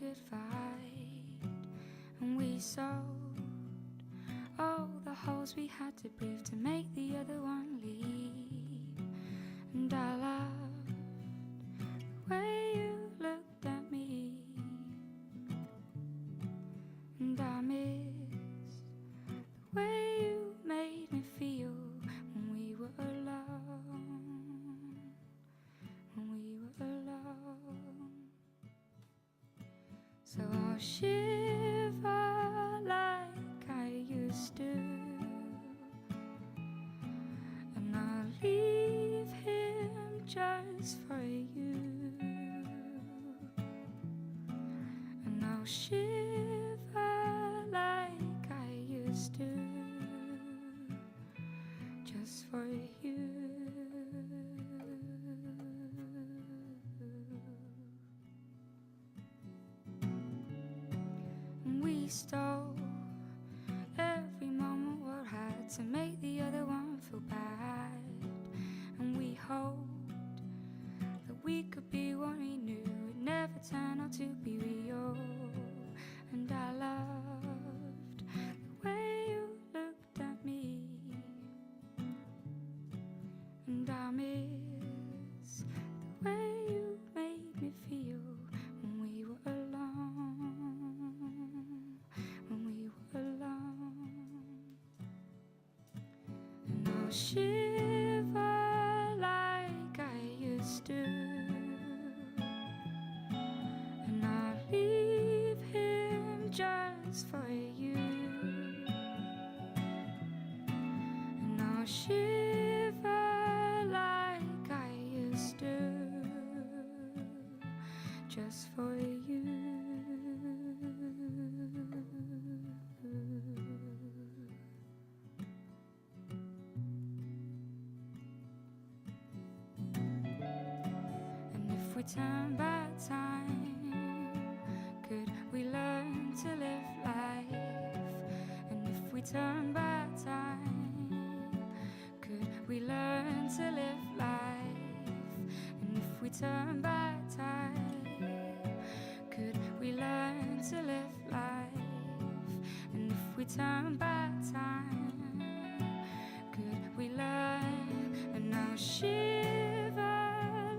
good fight, and we sold all the holes we had to breathe to make the other one leave. And I loved the way you looked at me, and I missed the way you made me feel when we were alone, when we were alone. So I'll shiver like I used to, and I'll leave him just for you, and I'll shiver like I used to, just for you. We stole every moment we had to make the other one feel bad, and we hoped that we could be what we knew would never turn out to be real. And I loved the way you looked at me, and I miss the way you made me feel when we were alone, when we were alone. And I'll shiver like I used to, and I'll leave him just for you, and I'll shiver like I used to, just for you. And if we turn back time, could we learn to live life? And if we turn back time, could we learn to live life? And if we turn back time, could we learn to live life? And if we turn back time, could we learn? And I'll shiver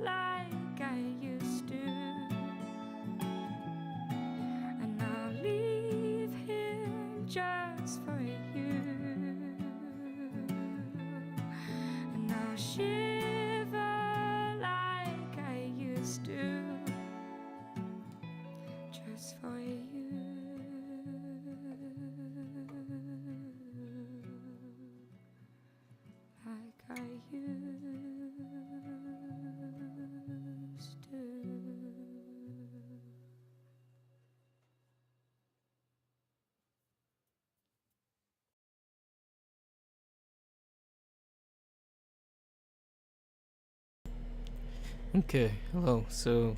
like I used to, and I'll leave him just for you, and I'll shiver like I used to, just for you. Like I used to. Okay, hello. So,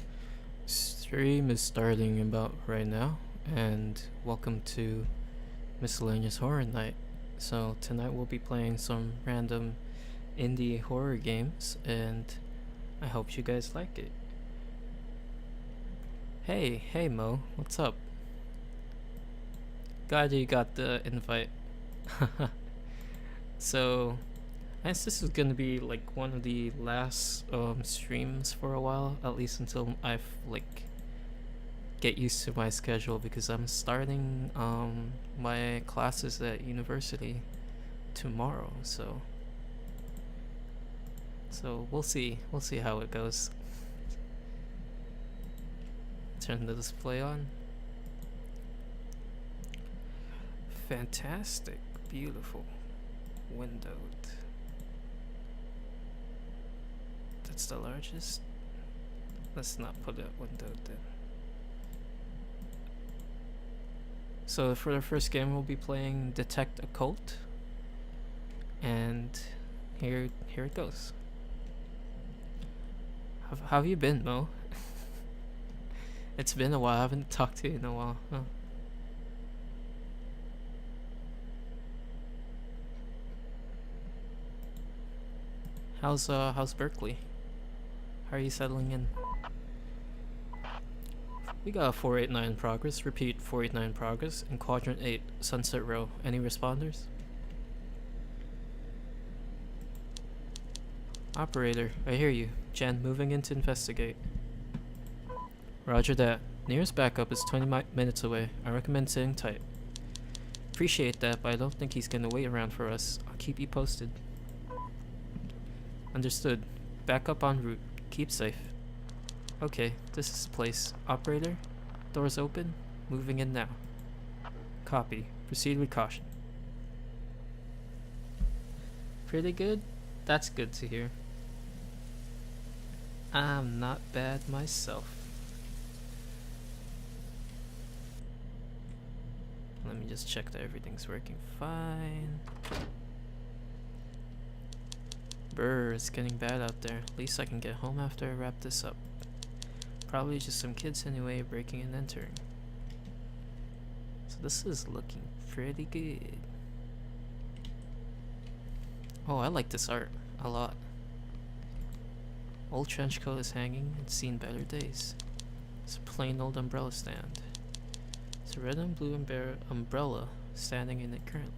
stream is starting about right now, and welcome to Miscellaneous Horror Night. So, tonight we'll be playing some random indie horror games, and I hope you guys like it. Hey Mo, what's up? Glad you got the invite. So, I guess this is gonna be like one of the last streams for a while, at least until I've like get used to my schedule, because I'm starting my classes at university tomorrow, so we'll see how it goes. Turn the display on. Fantastic, beautiful, windowed. That's the largest. Let's not put it windowed then. So for the first game, we'll be playing Detect Occult, and here it goes. How have you been, Mo? It's been a while. I haven't talked to you in a while. Huh? How's Berkeley? How are you settling in? We got 489 in progress. Repeat, 489 in progress. In quadrant 8, Sunset Row. Any responders? Operator, I hear you. Jen, moving in to investigate. Roger that. Nearest backup is 20 minutes away. I recommend sitting tight. Appreciate that, but I don't think he's gonna wait around for us. I'll keep you posted. Understood. Backup en route. Keep safe. Okay, this is the place. Operator, doors open. Moving in now. Copy. Proceed with caution. Pretty good? That's good to hear. I'm not bad myself. Let me just check that everything's working fine. Brr, it's getting bad out there. At least I can get home after I wrap this up. Probably just some kids anyway, breaking and entering. So this is looking pretty good. Oh, I like this art a lot. Old trench coat is hanging. It's seen better days. It's a plain old umbrella stand. It's a red and blue umbrella standing in it currently.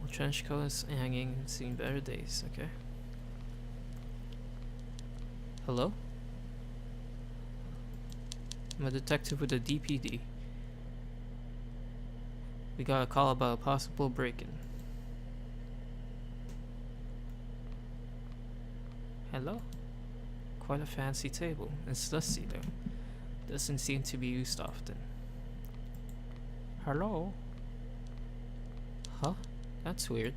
Old trench coat is hanging. It's seen better days. Okay. Hello? I'm a detective with the DPD. We got a call about a possible break-in. Hello? Quite a fancy table. It's dusty though. Doesn't seem to be used often. Hello? Huh? That's weird.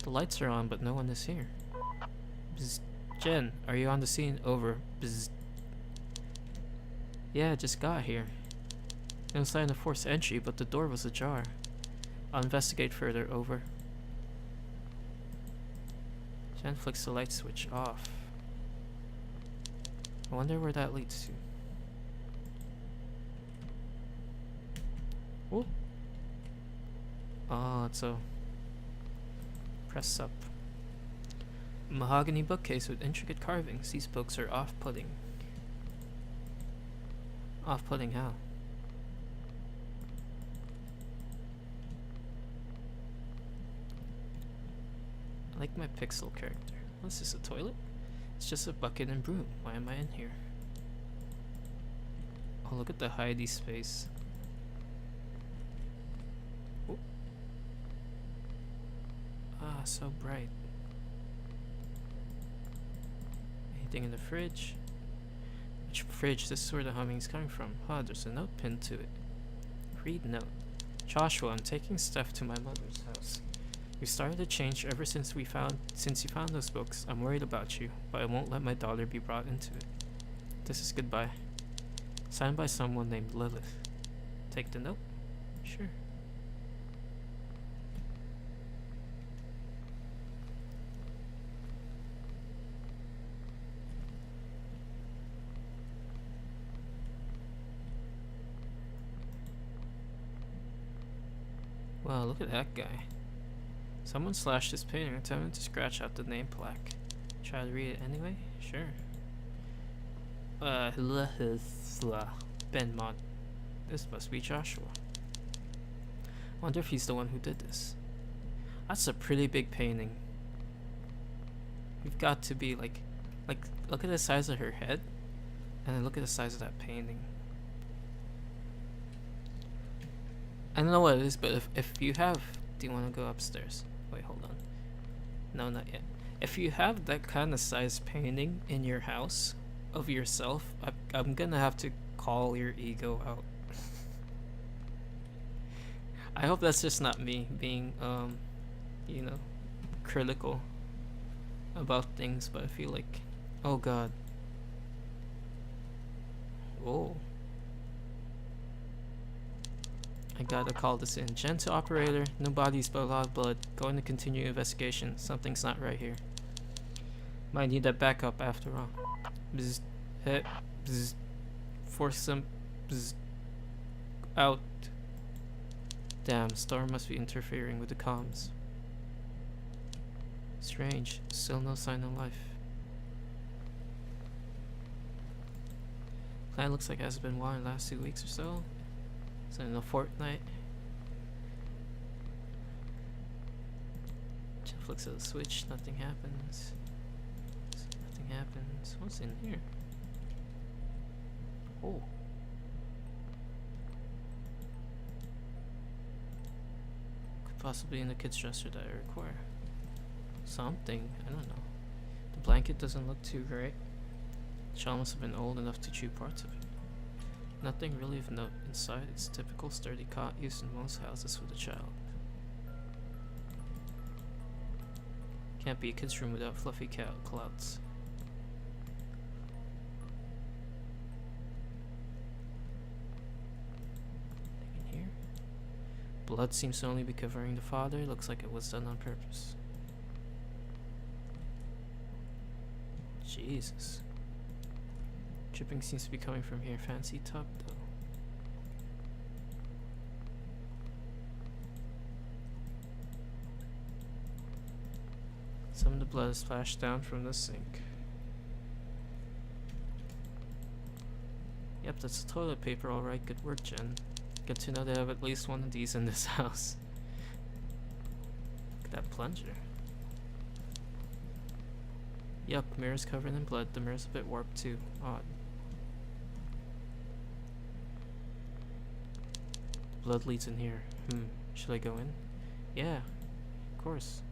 The lights are on but no one is here. Bzz. Jen, are you on the scene? Over. Bzz. Yeah, just got here. No sign of forced entry, but the door was ajar. I'll investigate further. Over. Jen flicks the light switch off. I wonder where that leads to. Oh. Oh, it's a press up. Mahogany bookcase with intricate carvings. These books are off-putting. Off-putting how? I like my pixel character. What's this, a toilet? It's just a bucket and broom. Why am I in here? Oh, look at the hidey space. Oh. Ah, so bright. Anything in the fridge? Which fridge? This is where the humming's coming from. Huh, there's a note pinned to it. Read note. Joshua, I'm taking stuff to my mother's house. We started to change ever since you found those books. I'm worried about you, but I won't let my daughter be brought into it. This is goodbye. Signed by someone named Lilith. Take the note? Sure. Wow, look at that guy. Someone slashed his painting, attempting to scratch out the name plaque. Try to read it anyway? Sure. Benmont. This must be Joshua. Wonder if he's the one who did this. That's a pretty big painting. You've got to be like, look at the size of her head, and then look at the size of that painting. I don't know what it is, but if you have, do you want to go upstairs? Wait, hold on. No, not yet. If you have that kind of size painting in your house of yourself, I'm gonna have to call your ego out. I hope that's just not me being, you know, critical about things, but I feel like, oh god. Whoa. I gotta call this in. Gen to operator, no bodies but a lot of blood. Going to continue investigation. Something's not right here. Might need that backup after all. Bzz, hit, bzz, force some, bzz, out. Damn, storm must be interfering with the comms. Strange, still no sign of life. Clan looks like it hasn't been won in the last 2 weeks or so. It's in a fortnight. Jeff looks at the switch, nothing happens. Nothing happens. What's in here? Oh. Could possibly in the kid's dresser that I require. Something, I don't know. The blanket doesn't look too great. The child must have been old enough to chew parts of it. Nothing really of note inside. It's a typical sturdy cot used in most houses for the child. Can't be a kid's room without fluffy clouds. Anything in here? Blood seems to only be covering the father. Looks like it was done on purpose. Jesus. Dripping seems to be coming from here. Fancy tub though. Some of the blood is splashed down from the sink. Yep, that's toilet paper, alright. Good work, Jen. Good to know they have at least one of these in this house. Look at that plunger. Yup, mirror's covered in blood. The mirror's a bit warped too. Odd. The blood leads in here. Should I go in? Yeah, of course.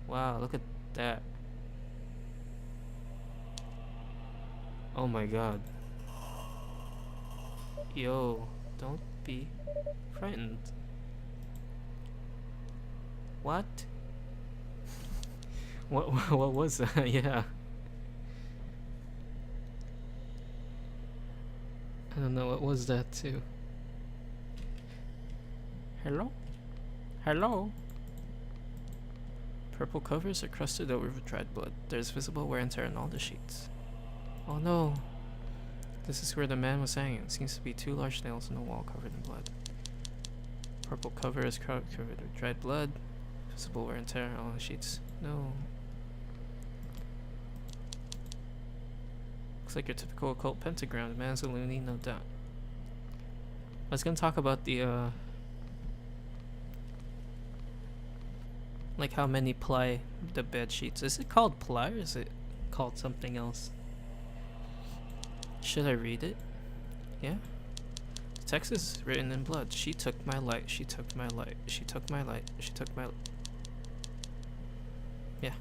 Wow, look at that. Oh my god. Yo, don't be frightened. What? What was that? Yeah. I don't know, what was that too? Hello? Hello? Purple covers are crusted over with dried blood. There's visible wear and tear on all the sheets. Oh no! This is where the man was hanging. Seems to be 2 large nails in the wall covered in blood. Purple cover is covered with dried blood. Visible wear and tear on all the sheets. No. Looks like your typical occult pentagram. The man's a loony, no doubt. I was gonna talk about the like how many ply the bed sheets. Is it called ply or is it called something else? Should I read it? Yeah? The text is written in blood. She took my light, she took my light, she took my light, she took my yeah.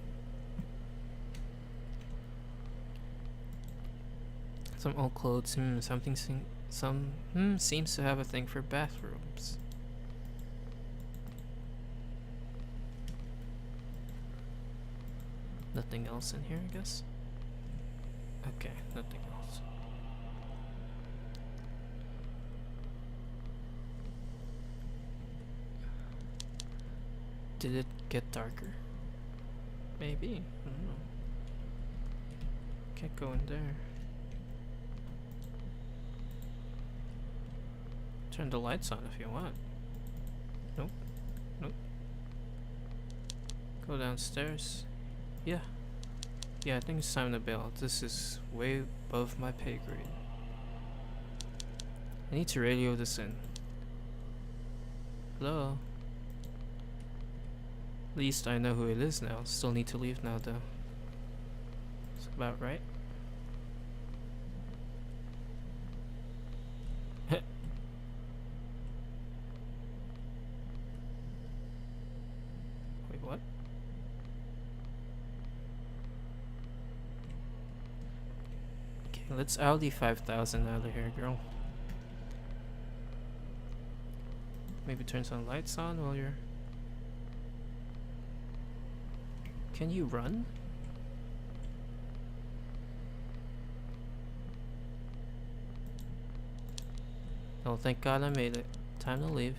Some old clothes, something seems to have a thing for bathrooms. Nothing else in here, I guess? Okay, nothing else. Did it get darker? Maybe. I don't know. Can't go in there. Turn the lights on if you want. Nope. Nope. Go downstairs. Yeah. Yeah, I think it's time to bail. This is way above my pay grade. I need to radio this in. Hello? At least I know who it is now. Still need to leave now though. It's about right. Wait, what? Okay, let's Audi 5000 out of here, girl. Maybe turn some lights on while you're... Can you run? Oh, thank God I made it. Time to leave.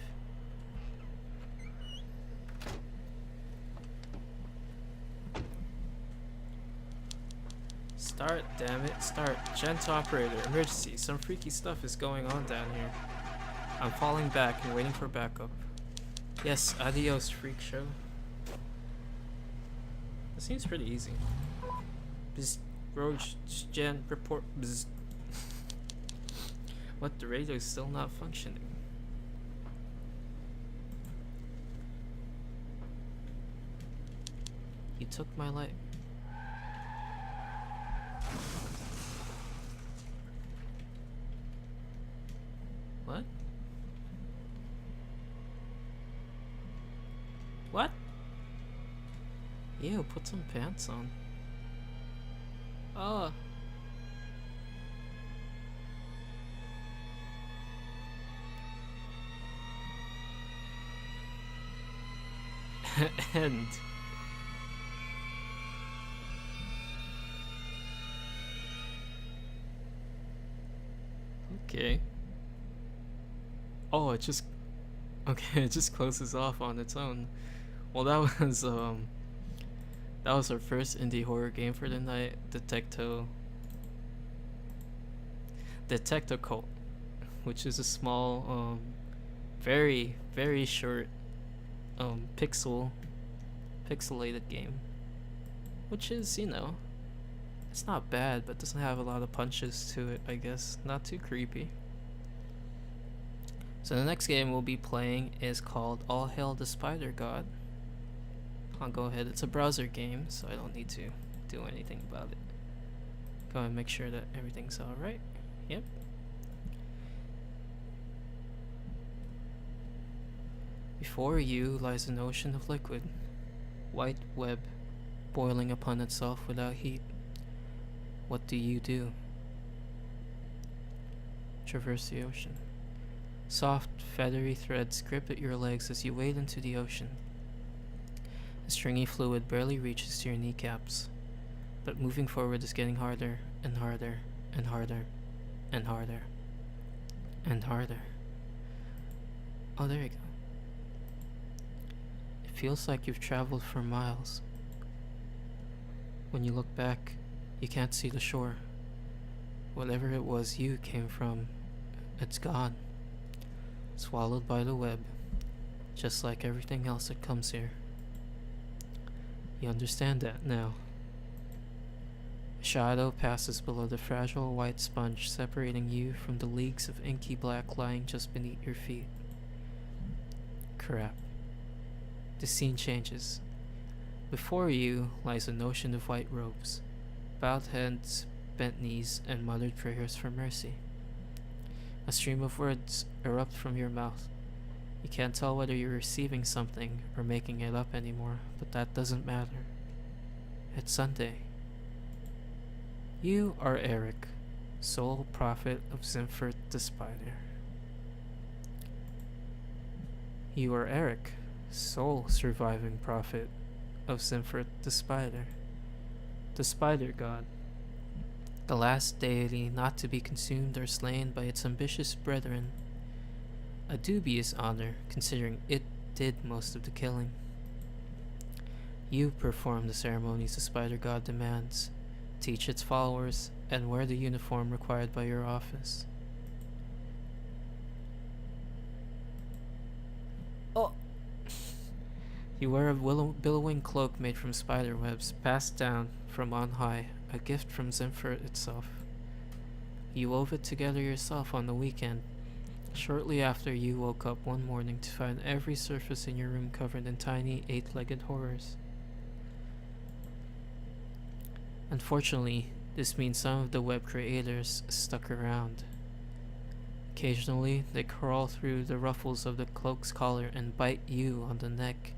Start, damn it, start. Gent operator, emergency. Some freaky stuff is going on down here. I'm falling back and waiting for backup. Yes, adios, freak show. That seems pretty easy. Bzz, Roach, Gen, report, bzz. What? The radio is still not functioning. You took my light. What? What? Ew, put some pants on. Oh. End. Okay. Oh, it just... Okay, it just closes off on its own. Well, that was our first indie horror game for the night, Detecto Cult, which is a small, very, very short, pixelated game, which is, it's not bad, but doesn't have a lot of punches to it, I guess. Not too creepy. So the next game we'll be playing is called All Hail the Spider God. I'll go ahead. It's a browser game, so I don't need to do anything about it. Go and make sure that everything's alright. Yep. Before you lies an ocean of liquid, white web boiling upon itself without heat. What do you do? Traverse the ocean. Soft, feathery threads grip at your legs as you wade into the ocean. The stringy fluid barely reaches to your kneecaps, but moving forward is getting harder and harder and harder and harder and harder. Oh, there you go. It feels like you've traveled for miles. When you look back, you can't see the shore. Whatever it was you came from, it's gone. Swallowed by the web, just like everything else that comes here. You understand that now. A shadow passes below the fragile white sponge, separating you from the leagues of inky black lying just beneath your feet. Crap. The scene changes. Before you lies an ocean of white robes, bowed heads, bent knees, and muttered prayers for mercy. A stream of words erupt from your mouth. You can't tell whether you're receiving something or making it up anymore, but that doesn't matter. It's Sunday. You are Eric, sole prophet of Zimfert the Spider. You are Eric, sole surviving prophet of Zimfert the Spider God. The last deity not to be consumed or slain by its ambitious brethren. A dubious honor, considering it did most of the killing. You perform the ceremonies the Spider God demands, teach its followers, and wear the uniform required by your office. Oh! You wear a billowing cloak made from spider webs, passed down from on high, a gift from Zimfert itself. You wove it together yourself on the weekend, shortly after you woke up one morning to find every surface in your room covered in tiny, eight-legged horrors. Unfortunately, this means some of the web creators stuck around. Occasionally, they crawl through the ruffles of the cloak's collar and bite you on the neck,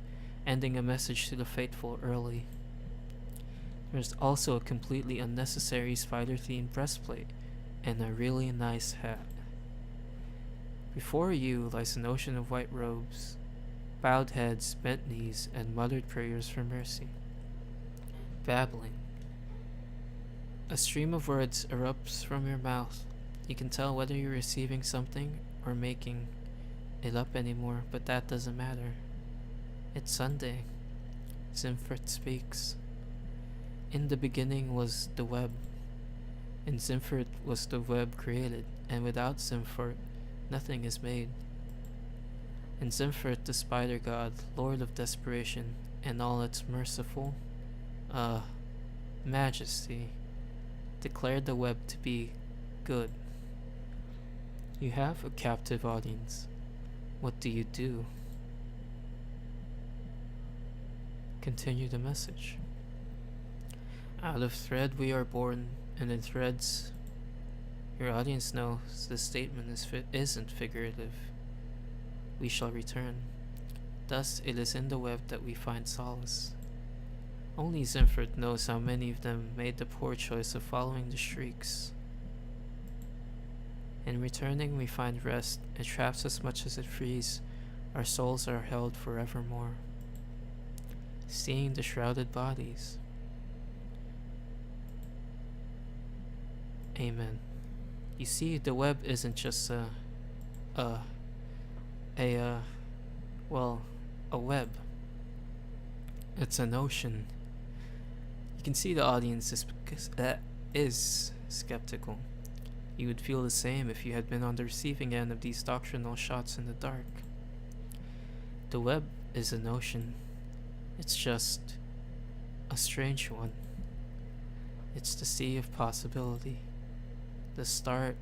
ending a message to the faithful early. There's also a completely unnecessary spider-themed breastplate and a really nice hat. Before you lies an ocean of white robes, bowed heads, bent knees, and muttered prayers for mercy. Babbling. A stream of words erupts from your mouth. You can tell whether you're receiving something or making it up anymore, but that doesn't matter. It's Sunday. Zimfert speaks. In the beginning was the web. In Zimfert was the web created, and without Zimfert, nothing is made. In Zimfert, the Spider God, Lord of Desperation, and all its merciful, majesty, declared the web to be good. You have a captive audience. What do you do? Continue the message. Out of thread we are born, and in threads, your audience knows this statement isn't figurative. We shall return. Thus, it is in the web that we find solace. Only Zinford knows how many of them made the poor choice of following the shrieks. In returning, we find rest. It traps as much as it frees. Our souls are held forevermore. Seeing the shrouded bodies. Amen. You see, the web isn't just a web. It's an ocean. You can see the audience is skeptical. You would feel the same if you had been on the receiving end of these doctrinal shots in the dark. The web is an ocean. It's just a strange one. It's the sea of possibility. The start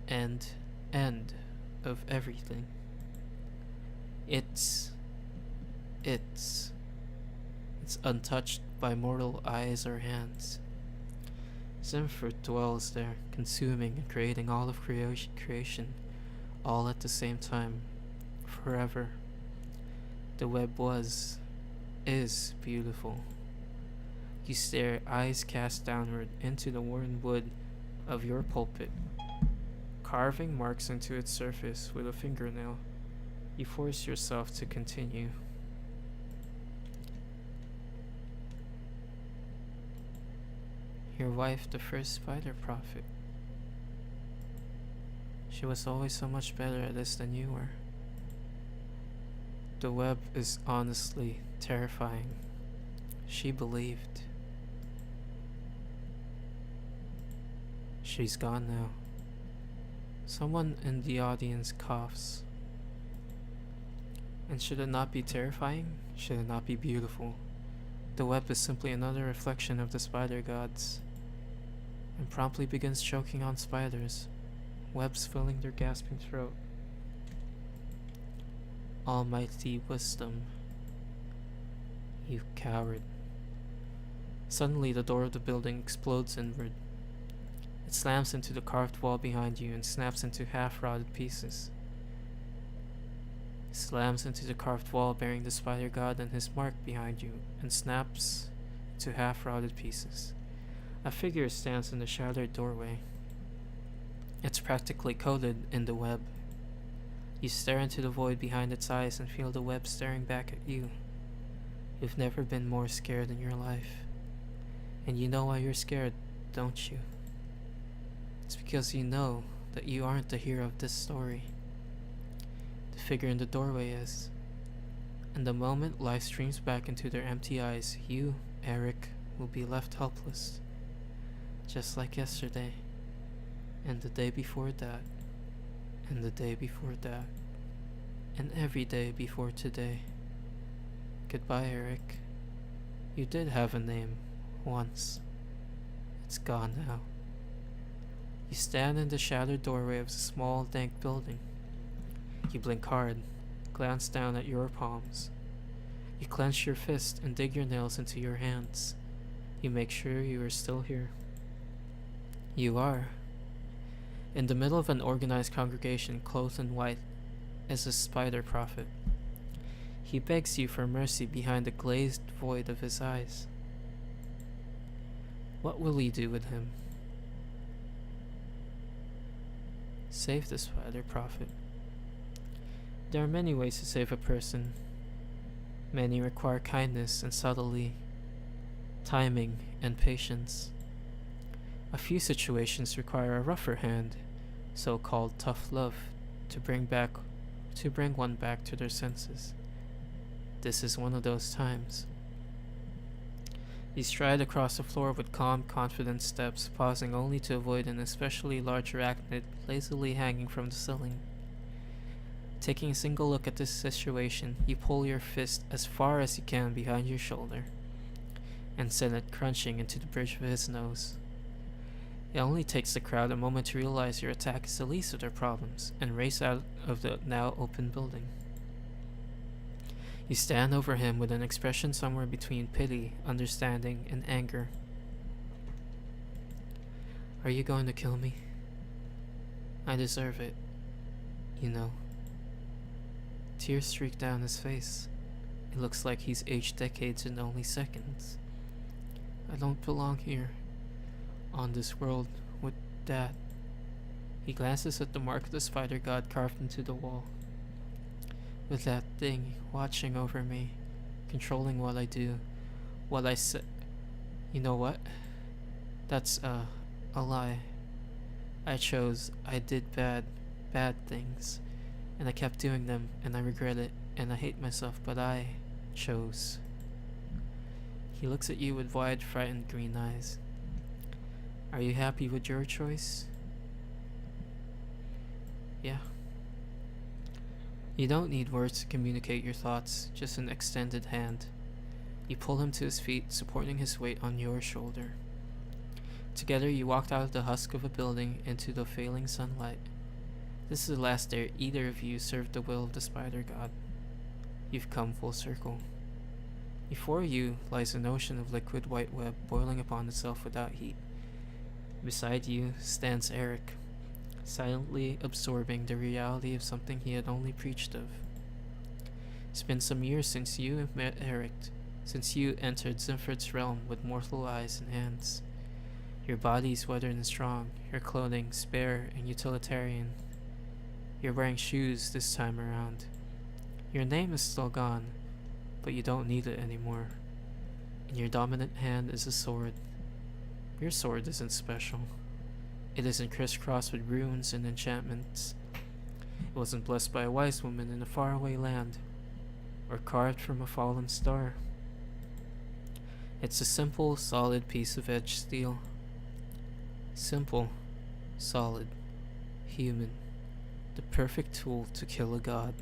and end of everything. It's untouched by mortal eyes or hands. Zinford dwells there, consuming and creating all of creation, all at the same time, forever. The web is beautiful. You stare, eyes cast downward, into the worn wood of your pulpit, carving marks into its surface with a fingernail. You force yourself to continue. Your wife, the first spider prophet. She was always so much better at this than you were. The web is honestly terrifying. She believed. She's gone now. Someone in the audience coughs. And should it not be terrifying? Should it not be beautiful? The web is simply another reflection of the spider gods, and promptly begins choking on spiders, webs filling their gasping throat. Almighty wisdom, you coward. Suddenly the door of the building explodes inward. It slams into the carved wall behind you and snaps into half-rotted pieces. It slams into the carved wall bearing the spider god and his mark behind you and snaps to half-rotted pieces. A figure stands in the shattered doorway. It's practically coated in the web. You stare into the void behind its eyes and feel the web staring back at you. You've never been more scared in your life. And you know why you're scared, don't you? It's because you know that you aren't the hero of this story. The figure in the doorway is. And the moment life streams back into their empty eyes, you, Eric, will be left helpless. Just like yesterday, and the day before that, and the day before that, and every day before today. Goodbye, Eric. You did have a name, once. It's gone now. You stand in the shattered doorway of a small, dank building. You blink hard, glance down at your palms. You clench your fist and dig your nails into your hands. You make sure you are still here. You are. In the middle of an organized congregation clothed in white is a spider prophet. He begs you for mercy behind the glazed void of his eyes. What will you do with him? Save the spider prophet. There are many ways to save a person. Many require kindness and subtlety, timing and patience. A few situations require a rougher hand, so-called tough love, to bring one back to their senses. This is one of those times. You stride across the floor with calm, confident steps, pausing only to avoid an especially large arachnid lazily hanging from the ceiling. Taking a single look at this situation, you pull your fist as far as you can behind your shoulder and send it crunching into the bridge of his nose. It only takes the crowd a moment to realize your attack is the least of their problems and race out of the now open building. You stand over him with an expression somewhere between pity, understanding, and anger. Are you going to kill me? I deserve it. You know. Tears streak down his face. It looks like he's aged decades in only seconds. I don't belong here, on this world, with Dad. He glances at the mark of the spider god carved into the wall. With that thing watching over me, controlling what I do, what I say. You know what? That's a lie. I did bad things, and I kept doing them, and I regret it, and I hate myself, but I chose. He looks at you with wide, frightened green eyes. Are you happy with your choice? Yeah. You don't need words to communicate your thoughts, just an extended hand. You pull him to his feet, supporting his weight on your shoulder. Together you walked out of the husk of a building into the failing sunlight. This is the last day either of you served the will of the spider god. You've come full circle. Before you lies an ocean of liquid white web boiling upon itself without heat. Beside you stands Eric, silently absorbing the reality of something he had only preached of. It's been some years since you met Eric, since you entered Zimford's realm with mortal eyes and hands. Your body's weathered and strong, your clothing spare and utilitarian. You're wearing shoes this time around. Your name is still gone, but you don't need it anymore. In your dominant hand is a sword. Your sword isn't special. It isn't crisscrossed with runes and enchantments. It wasn't blessed by a wise woman in a faraway land, or carved from a fallen star. It's a simple, solid piece of edged steel. Simple, solid, human. The perfect tool to kill a god.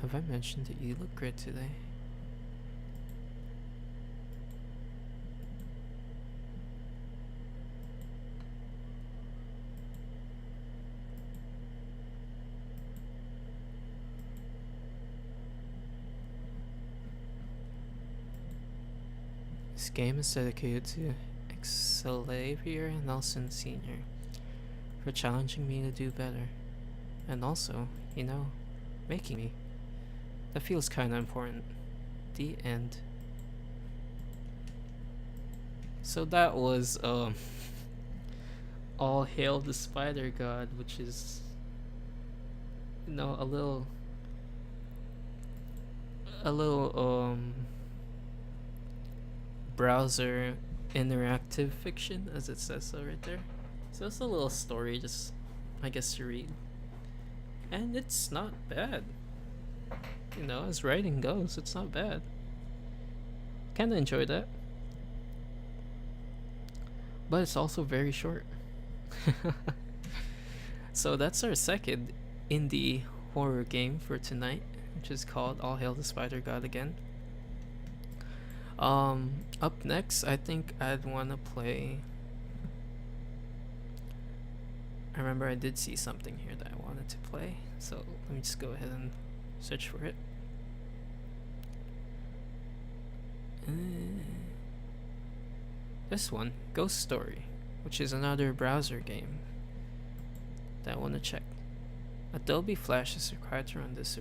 Have I mentioned that you look great today? This game is dedicated to Xavier Nelson Sr. for challenging me to do better. And also, making me. That feels kinda important. The end. So that was All Hail the Spider God, which is a little browser interactive fiction, as it says so right there. So it's a little story, just I guess to read. And it's not bad. As writing goes, it's not bad. Kinda enjoyed that. But it's also very short. So that's our second indie horror game for tonight, which is called All Hail the Spider God again. Up next, I think I'd want to play... I remember I did see something here that I wanted to play, so let me just go ahead and search for it. This one, Ghost Story, which is another browser game that I want to check. Adobe Flash is required to run this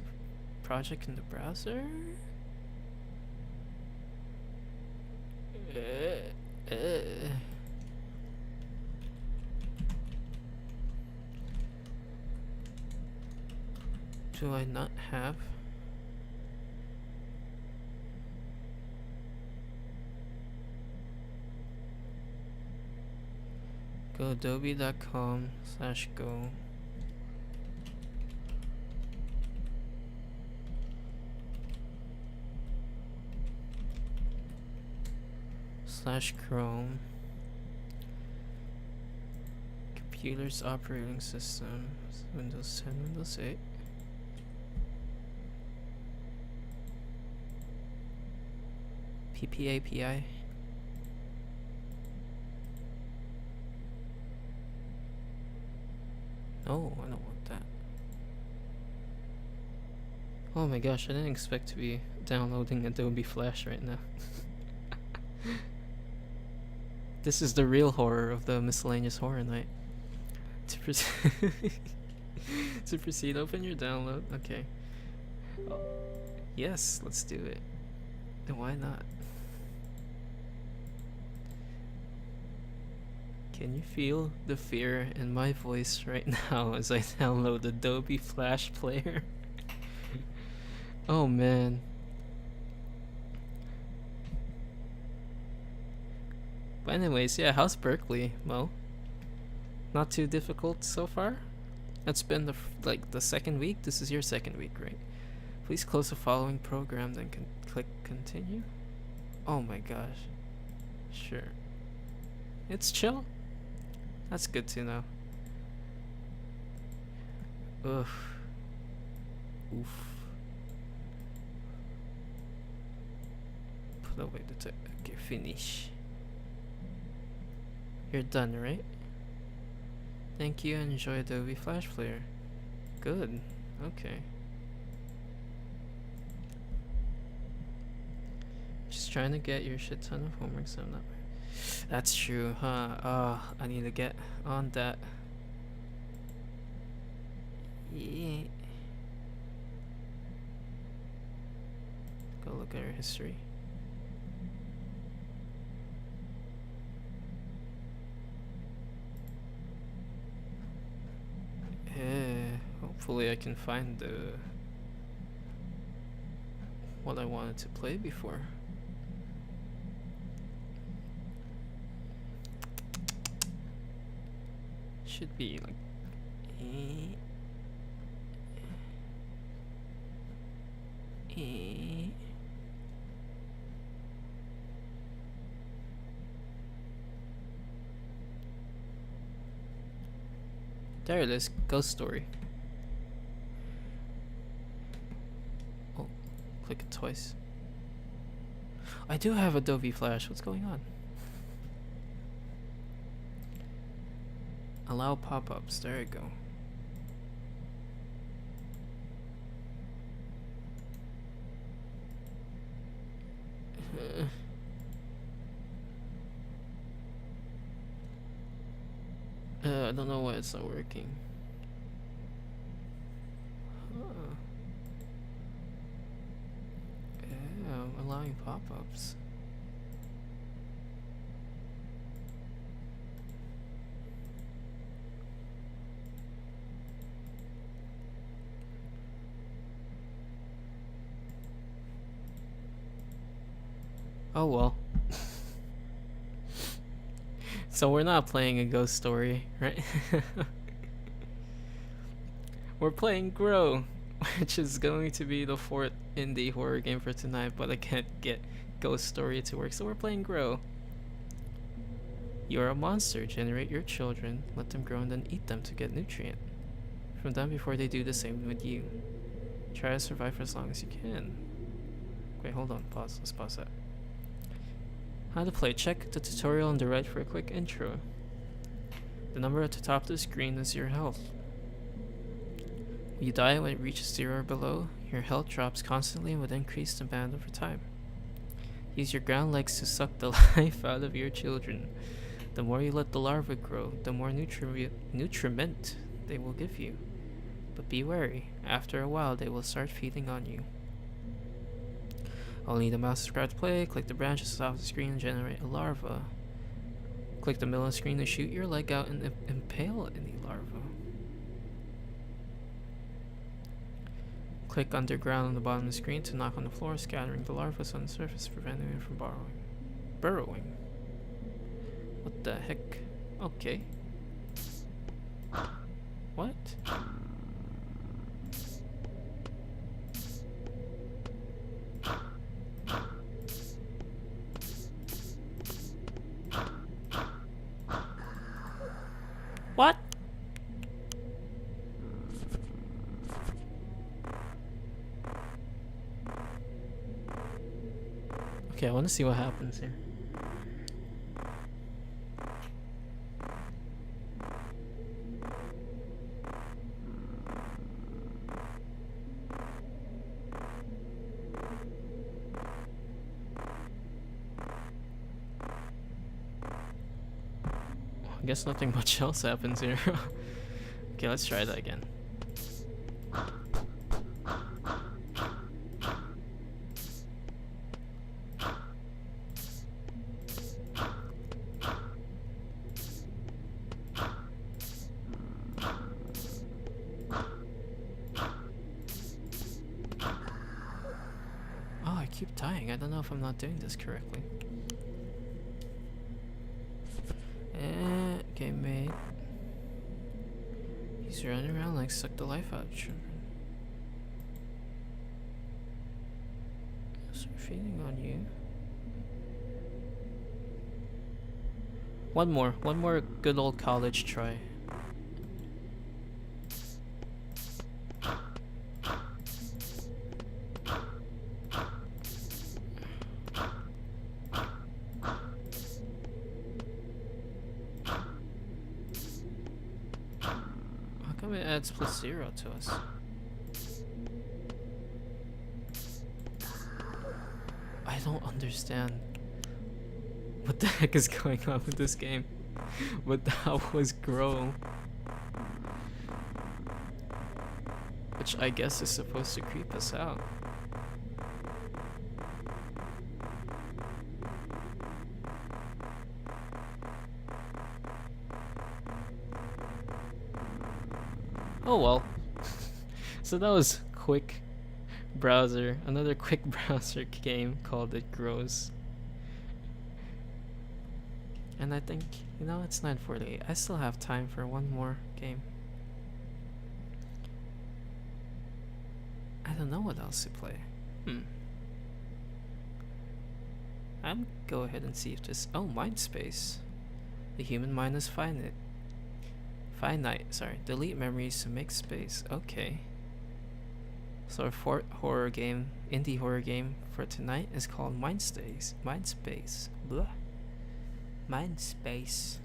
project in the browser? Do I not have? Go adobe.com/go /Chrome computer's operating system. Windows 10, Windows 8. PPAPI. No, I don't want that. Oh my gosh, I didn't expect to be downloading Adobe Flash right now. This is the real horror of the miscellaneous horror night. To to proceed, open your download. Okay. Oh, yes, let's do it. And why not? Can you feel the fear in my voice right now as I download Adobe Flash Player? Oh man. But anyways, yeah, how's Berkeley, Mo? Not too difficult so far? It's been the second week? This is your second week, right? Please close the following program, then click continue. Oh my gosh. Sure. It's chill? That's good to know. Ugh. Oof. Put away the okay, finish. You're done, right? Thank you and enjoy Adobe Flash Player. Good. Okay. Just trying to get your shit ton of homework, so I'm not. That's true, huh? I need to get on that. Yeah. Go look at our history. Hopefully I can find what I wanted to play before. Should be like there it is, Ghost Story. Oh, click it twice. I do have Adobe Flash, what's going on? Allow pop-ups, there you go. I don't know why it's not working. Yeah, I'm allowing pop-ups. Oh well. So we're not playing a ghost story, right? We're playing Grow, which is going to be the fourth indie horror game for tonight, but I can't get Ghost Story to work, so we're playing Grow. You're a monster. Generate your children, let them grow, and then eat them to get nutrient from them before they do the same with you. Try to survive for as long as you can. Wait, hold on. Pause. Let's pause that. How to play. Check the tutorial on the right for a quick intro. The number at the top of the screen is your health. You die when it reaches 0 or below. Your health drops constantly and would increase the band over time. Use your ground legs to suck the life out of your children. The more you let the larvae grow, the more nutriment they will give you. But be wary, after a while they will start feeding on you. I'll need a mouse to subscribe to play. Click the branches off the screen and generate a larva. Click the middle of the screen to shoot your leg out and impale any larva. Click underground on the bottom of the screen to knock on the floor, scattering the larvae on the surface, preventing them from burrowing. What the heck? Okay. What? What? Okay, I want to see what happens here. I guess nothing much else happens here. Okay, let's try that again. Oh, I keep dying. I don't know if I'm not doing this correctly. Okay, mate. He's running around like suck the life out of children. So we're feeding on you. One more good old college try. How come it adds +0 to us? I don't understand. What the heck is going on with this game? What the hell was grow? Which I guess is supposed to creep us out. Oh well. So that was quick browser. Another quick browser game called It Grows. And I think, you know, it's 9:48. I still have time for one more game. I don't know what else to play. I'm go ahead and see if this. Oh, mind space. The human mind is finite. Sorry. Delete memories to make space. Okay. So our fourth horror game, indie horror game for tonight is called Mind Space. Blah. Mind space.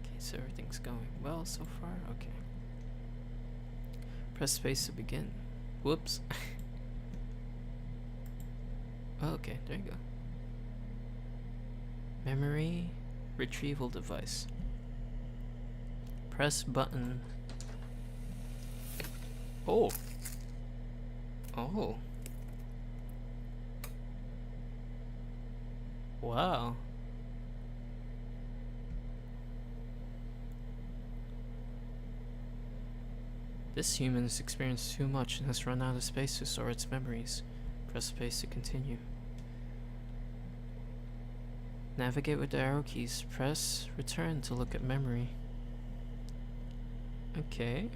Okay, so everything's going well so far. Okay. Press space to begin. Whoops. Oh, okay, there you go. Memory retrieval device. Press button. Oh. Oh. Wow. This human has experienced too much and has run out of space to store its memories. Press space to continue. Navigate with the arrow keys. Press return to look at memory. Okay.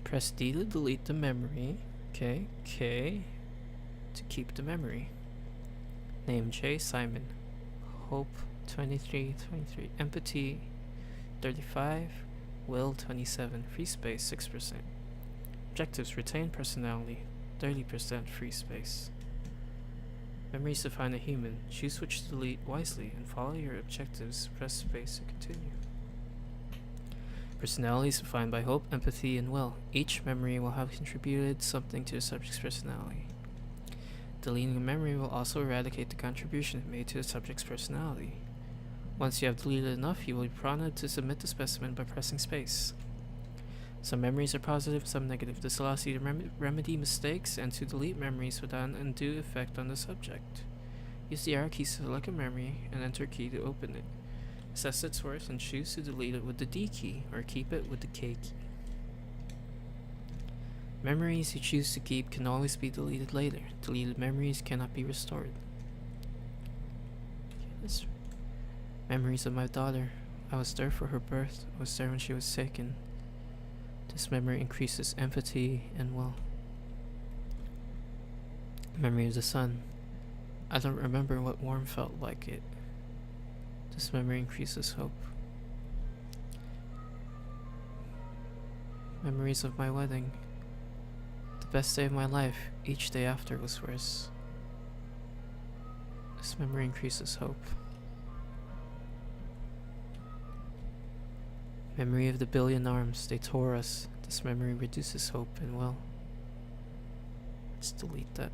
Press D to delete the memory. Okay, K to keep the memory. Name J Simon. Hope 23. Empathy 35. Will 27. Free space 6%. Objectives: retain personality 30% free space. Memories define a human. Choose which to delete wisely and follow your objectives. Press space to continue. Personality is defined by hope, empathy, and will. Each memory will have contributed something to the subject's personality. Deleting a memory will also eradicate the contribution it made to the subject's personality. Once you have deleted enough, you will be prompted to submit the specimen by pressing space. Some memories are positive, some negative. This allows you to remedy mistakes and to delete memories without an undue effect on the subject. Use the arrow keys to select a memory and enter key to open it. Assess its worth and choose to delete it with the D key or keep it with the K key. Memories you choose to keep can always be deleted later. Deleted memories cannot be restored. This memories of my daughter. I was there for her birth. I was there when she was sick, and this memory increases empathy and, well, memory of the sun. I don't remember what warm felt like it. This memory increases hope. Memories of my wedding. The best day of my life. Each day after was worse. This memory increases hope. Memory of the billion arms. They tore us. This memory reduces hope, and, well, let's delete that.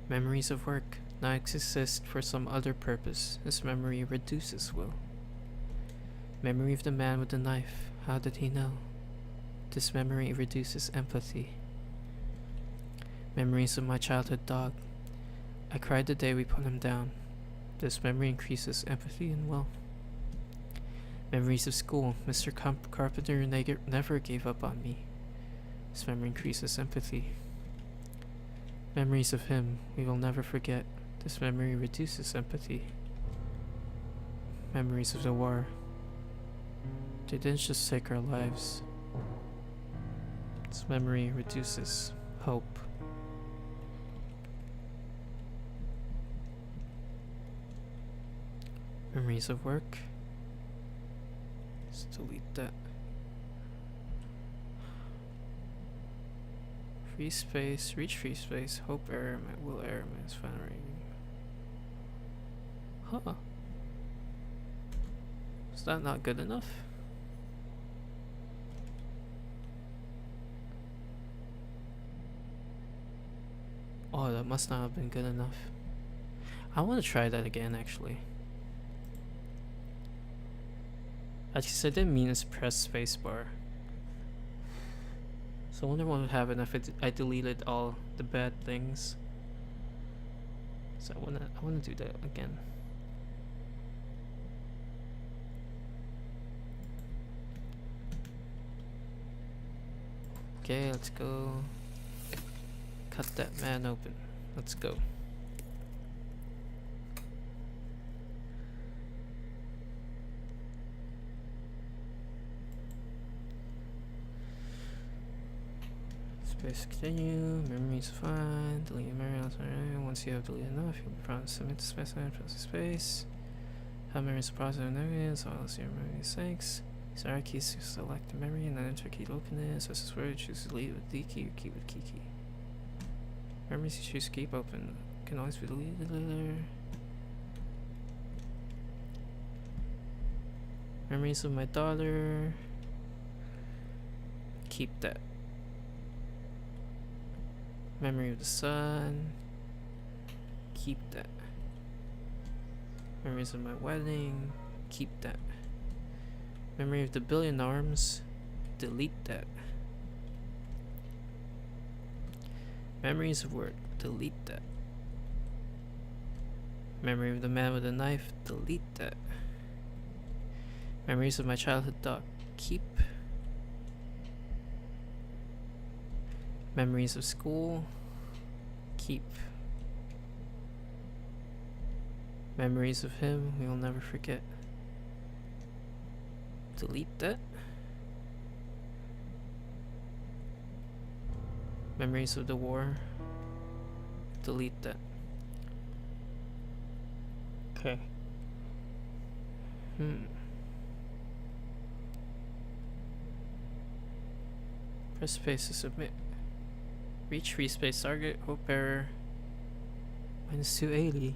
Memories of work now exist for some other purpose. This memory reduces will. Memory of the man with the knife. How did he know? This memory reduces empathy. Memories of my childhood dog. I cried the day we put him down. This memory increases empathy and, well, memories of school. Mr. Carpenter never gave up on me. This memory increases empathy. Memories of him we will never forget. This memory reduces empathy. Memories of the war. They didn't just take our lives. This memory reduces hope. Memories of work. Let's delete that. Free space, reach free space, hope error, will error, minus final rating. Huh. Is that not good enough? Oh, that must not have been good enough. I want to try that again, actually. Actually, I didn't mean to press spacebar. So I wonder what would happen if I deleted all the bad things. So I wanna do that again. Okay, let's go. Cut that man open. Let's go. Space continue, memories fine, delete memory, once you have deleted enough, you'll be promised to submit the specified process space. Have memories processed and everything, so I'll see your memory sinks. These are keys to select the memory and then enter key to open it. So this is where you choose to delete with D key or keep with key key. Memories you choose to keep open can always be deleted later. Memories of my daughter. Keep that. Memory of the sun. Keep that. Memories of my wedding. Keep that. Memory of the billion arms. Delete that. Memories of work. Delete that. Memory of the man with the knife. Delete that. Memories of my childhood dog. Keep. Memories of school. Keep. Memories of him we will never forget. Delete that. Memories of the war. Delete that. Okay. Press space to submit. Reach free space target. Hope error. Minus 280.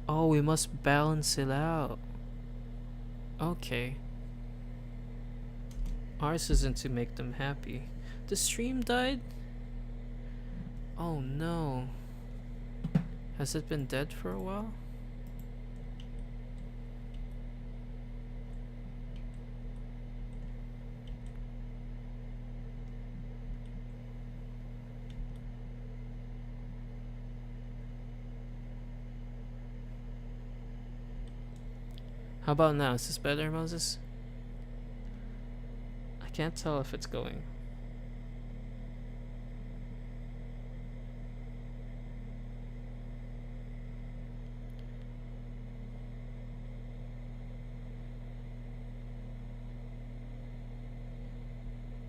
Oh, we must balance it out. Okay. Ours isn't to make them happy. The stream died? Oh no. Has it been dead for a while? How about now? Is this better, Moses? I can't tell if it's going.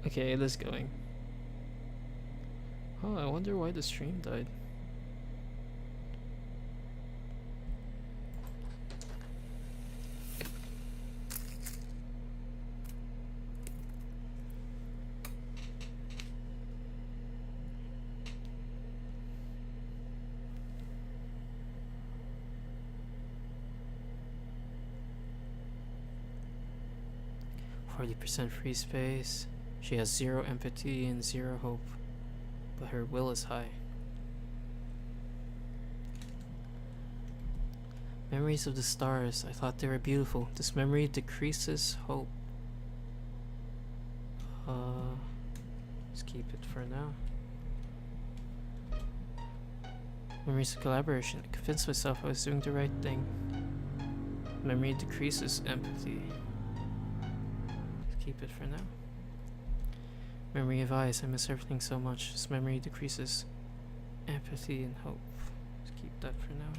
Okay, it is going. Oh, I wonder why the stream died. %, free space. She has 0 empathy and 0 hope, but her will is high. Memories of the stars. I thought they were beautiful. This memory decreases hope. Let's keep it for now. Memories of collaboration. I convinced myself I was doing the right thing. Memory decreases empathy. Let's keep it for now. Memory of eyes. I miss everything so much. This memory decreases empathy and hope. Let's keep that for now.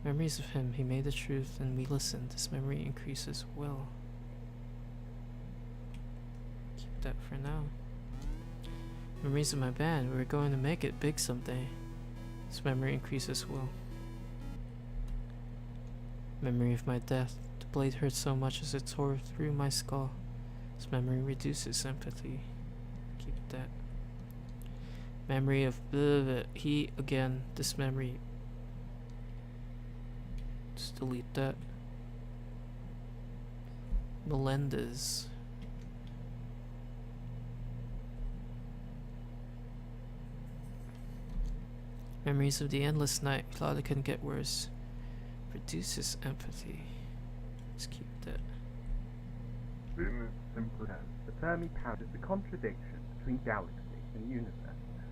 Memories of him. He made the truth and we listened. This memory increases will. Keep that for now. Memories of my band. We were going to make it big someday. This memory increases will. Memory of my death. The blade hurt so much as it tore through my skull. This memory reduces empathy. Keep that. Memory of he again. This memory. Just delete that. Melendez. Memories of the endless night. Thought it couldn't get worse. Reduces empathy. Let's keep that. In simple terms, the Fermi paradox is the contradiction between galaxy and universe.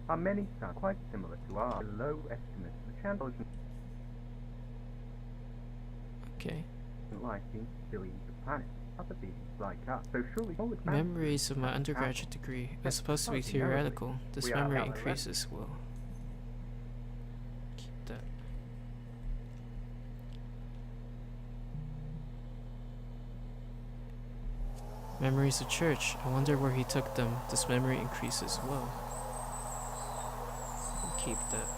Our many stars quite similar to our low estimates of the chance Okay. lighting billions of planets, other beings like us. So surely all advances Memories of my undergraduate degree. It's supposed to be theoretical. This We are memory relevant. increases will. Keep that. Memories of church. I wonder where he took them. This memory increases will. We'll keep that.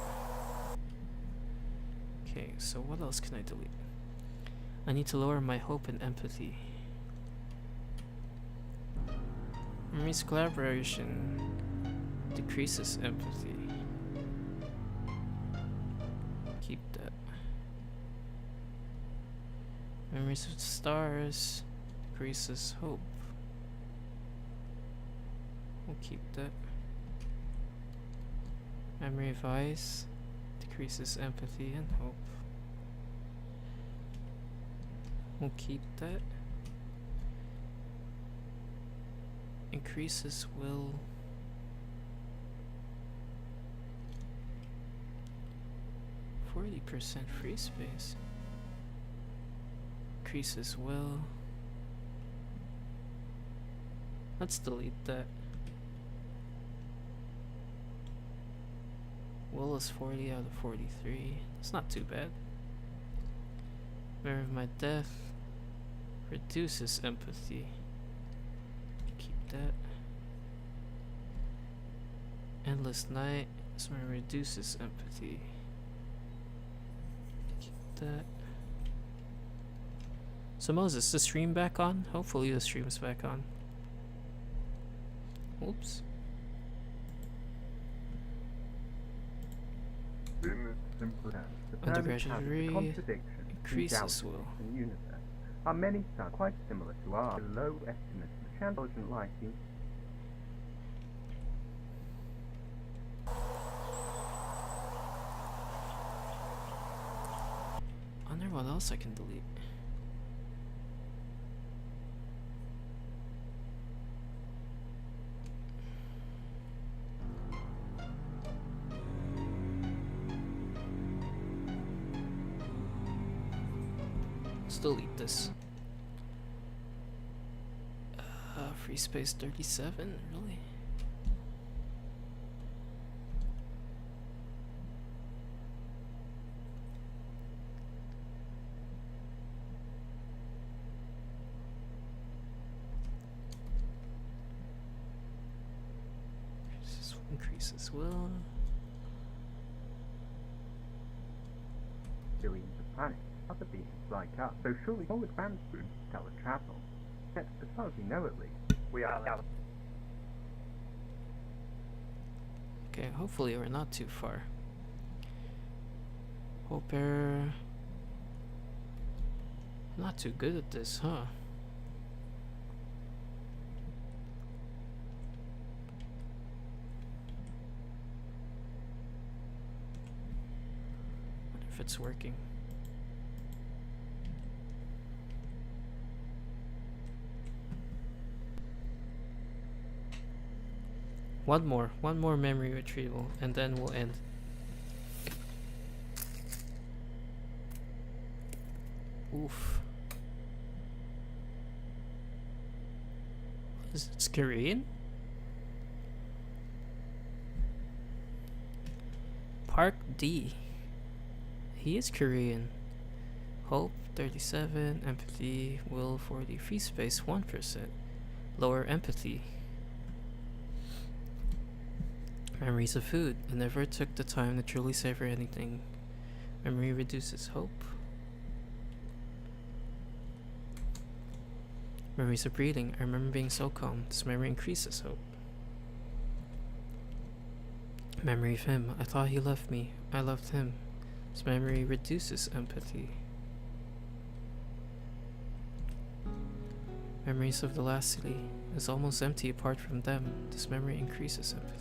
Okay, so what else can I delete? I need to lower my hope and empathy. Memories of collaboration decreases empathy. Keep that. Memories of the stars decreases hope. We'll keep that. Memory of eyes decreases empathy and hope. We'll keep that. Increases will. %, free space. Increases will. Let's delete that. Will is 40 out of 43. It's not too bad. Memory of my death reduces empathy. Keep that. Endless night. This one reduces empathy. Keep that. So Moses, is the stream back on? Hopefully the stream's back on. Oops. In simple terms, the Fermi Undergraduate paradox is degree the contradiction between increases galaxy will. and universe. Our many stars quite similar to our low estimates of the chance of lighting. I wonder what else I can delete. Let's delete this. Free space 37, really? increases will. Billions of planets, other beings like us, so surely all advanced through stellar travel. Yet, as far as we know at least, we are out. Okay, hopefully we're not too far. Hopper. Not too good at this, huh? Wonder if it's working. One more memory retrieval, and then we'll end. Oof. It's Korean? Park D. He is Korean. Hope 37, empathy, will 40, free space 1%, lower empathy. Memories of food. I never took the time to truly savor anything. Memory reduces hope. Memories of breathing. I remember being so calm. This memory increases hope. Memory of him. I thought he loved me. I loved him. This memory reduces empathy. Memories of the last city. It's almost empty apart from them. This memory increases empathy.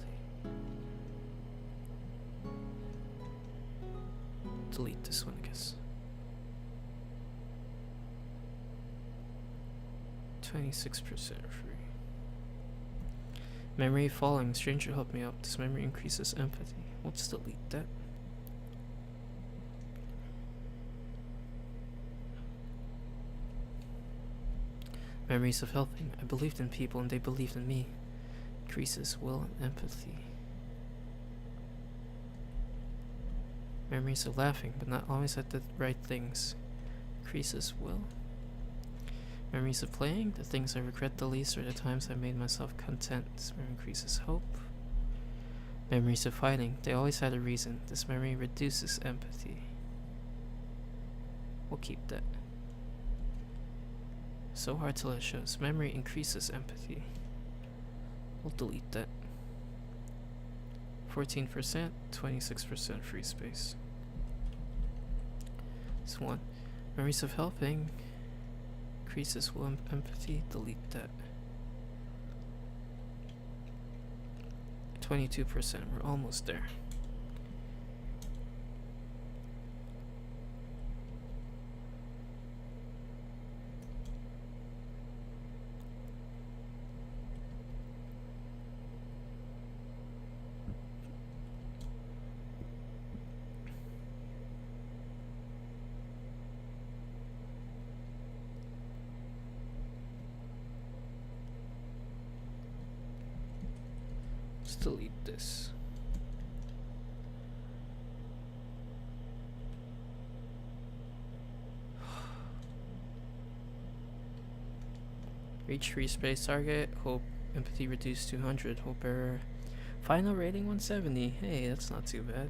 Delete this one, I guess. 26% free. Memory falling. Stranger helped me up. This memory increases empathy. Let's delete that. Memories of helping. I believed in people and they believed in me. Increases will and empathy. Memories of laughing, but not always at the right things. Increases will. Memories of playing, the things I regret the least are the times I made myself content. This memory increases hope. Memories of fighting, they always had a reason. This memory reduces empathy. We'll keep that. So hard to let show. This memory increases empathy. We'll delete that. 14%, 26% free space. This one. Memories of helping. Increases will empathy. Delete that. 22%. We're almost there. Let's delete this. Reach free space target. Hope empathy reduced 200. Hope error. Final rating 170. Hey, that's not too bad.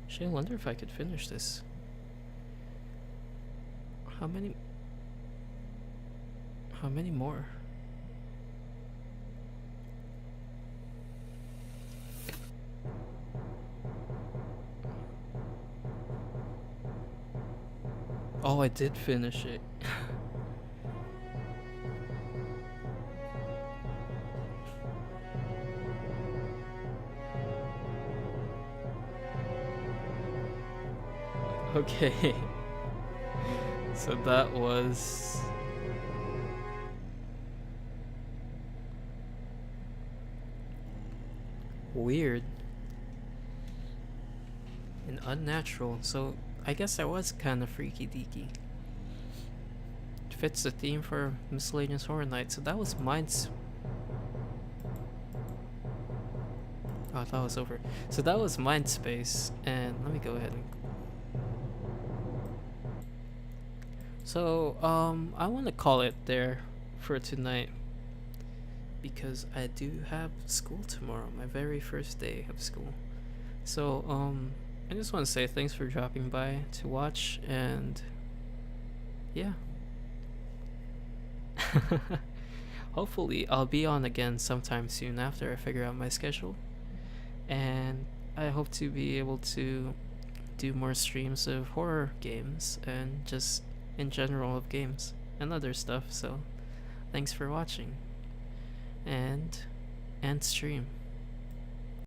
Actually, I wonder if I could finish this. How many more? Oh, I did finish it. Okay. So that was weird and unnatural. So I guess that was kind of freaky deaky. It fits the theme for Miscellaneous Horror Night. So that was Minds. Oh, I thought it was over. So that was Mindspace, and let me go ahead and. So I want to call it there for tonight. because I do have school tomorrow, my very first day of school. So, I just want to say thanks for dropping by to watch, and yeah. Hopefully, I'll be on again sometime soon after I figure out my schedule. And I hope to be able to do more streams of horror games and just in general of games and other stuff. So, thanks for watching. And end stream.